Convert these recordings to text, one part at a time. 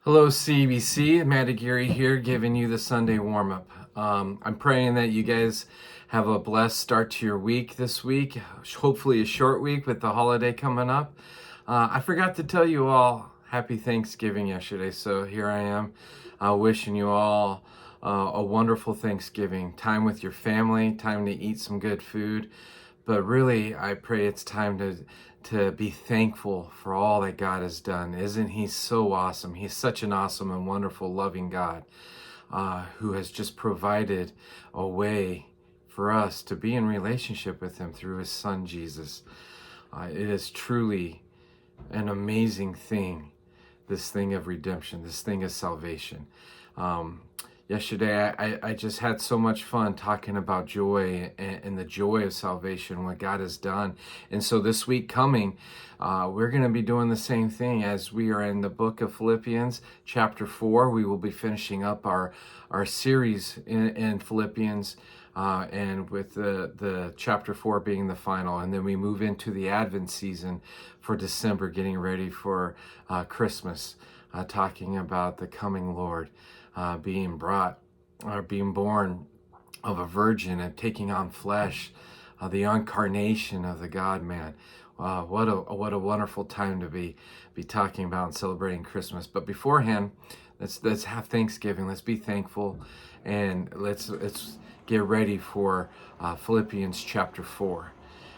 Hello, CBC. Matt Aguirre here, giving you the Sunday warm-up. I'm praying that you guys have a blessed start to your week this week. Hopefully a short week with the holiday coming up. I forgot to tell you all Happy Thanksgiving yesterday, so here I am wishing you all a wonderful Thanksgiving. Time with your family, time to eat some good food. But really, I pray it's time to be thankful for all that God has done. Isn't He so awesome? He's such an awesome and wonderful, loving God who has just provided a way for us to be in relationship with Him through His Son, Jesus. It is truly an amazing thing, this thing of redemption, this thing of salvation. Yesterday, I just had so much fun talking about joy and the joy of salvation, what God has done. And so this week coming, we're going to be doing the same thing as we are in the book of Philippians, chapter 4. We will be finishing up our series in Philippians, and with the chapter 4 being the final. And then we move into the Advent season for December, getting ready for Christmas, talking about the coming Lord. Being born of a virgin and taking on flesh, the incarnation of the God-man. What a wonderful time to be talking about and celebrating Christmas. But beforehand, let's have Thanksgiving. Let's be thankful, and let's get ready for Philippians chapter 4.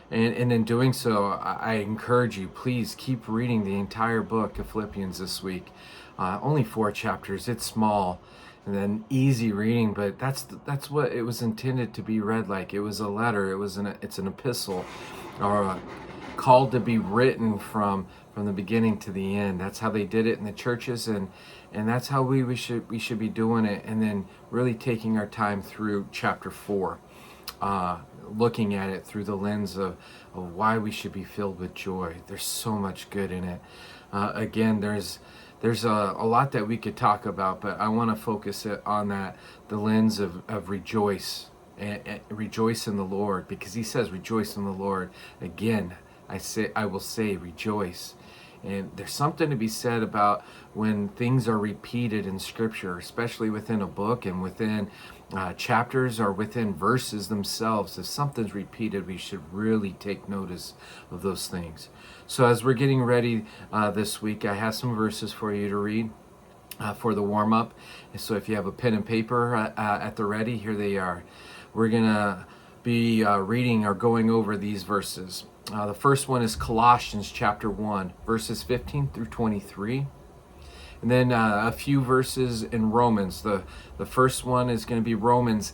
And in doing so, I encourage you, please keep reading the entire book of Philippians this week. Only 4 chapters. It's small and then easy reading, but that's what it was intended to be read like. It was a letter. It's an epistle, or called to be written from the beginning to the end. That's how they did it in the churches, and that's how we should be doing it. And then really taking our time through chapter 4. Looking at it through the lens of why we should be filled with joy. There's so much good in it. Again, there's a lot that we could talk about, but I want to focus it on the lens of rejoice, and rejoice in the Lord, because He says rejoice in the Lord. Again, I will say rejoice. And there's something to be said about when things are repeated in Scripture, especially within a book and within chapters or within verses themselves. If something's repeated, we should really take notice of those things. So as we're getting ready this week, I have some verses for you to read for the warm-up. So if you have a pen and paper at the ready, here they are. We're going to be reading or going over these verses. The first one is Colossians chapter 1, verses 15 through 23. And then a few verses in Romans. The first one is going to be Romans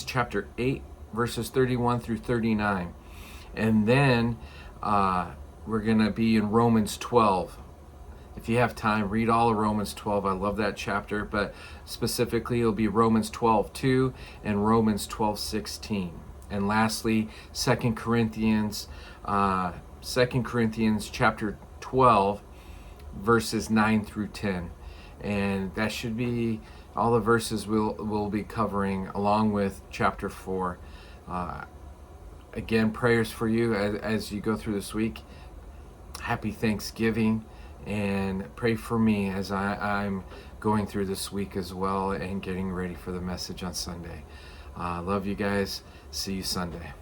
chapter 8, verses 31 through 39. And then we're going to be in Romans 12. If you have time, read all of Romans 12. I love that chapter, but specifically it'll be Romans 12:2 and Romans 12:16. And lastly, 2 Corinthians chapter 12, verses 9 through 10. And that should be all the verses we'll be covering, along with chapter 4. Again, prayers for you as you go through this week. Happy Thanksgiving, and pray for me as I'm going through this week as well and getting ready for the message on Sunday. Love you guys. See you Sunday.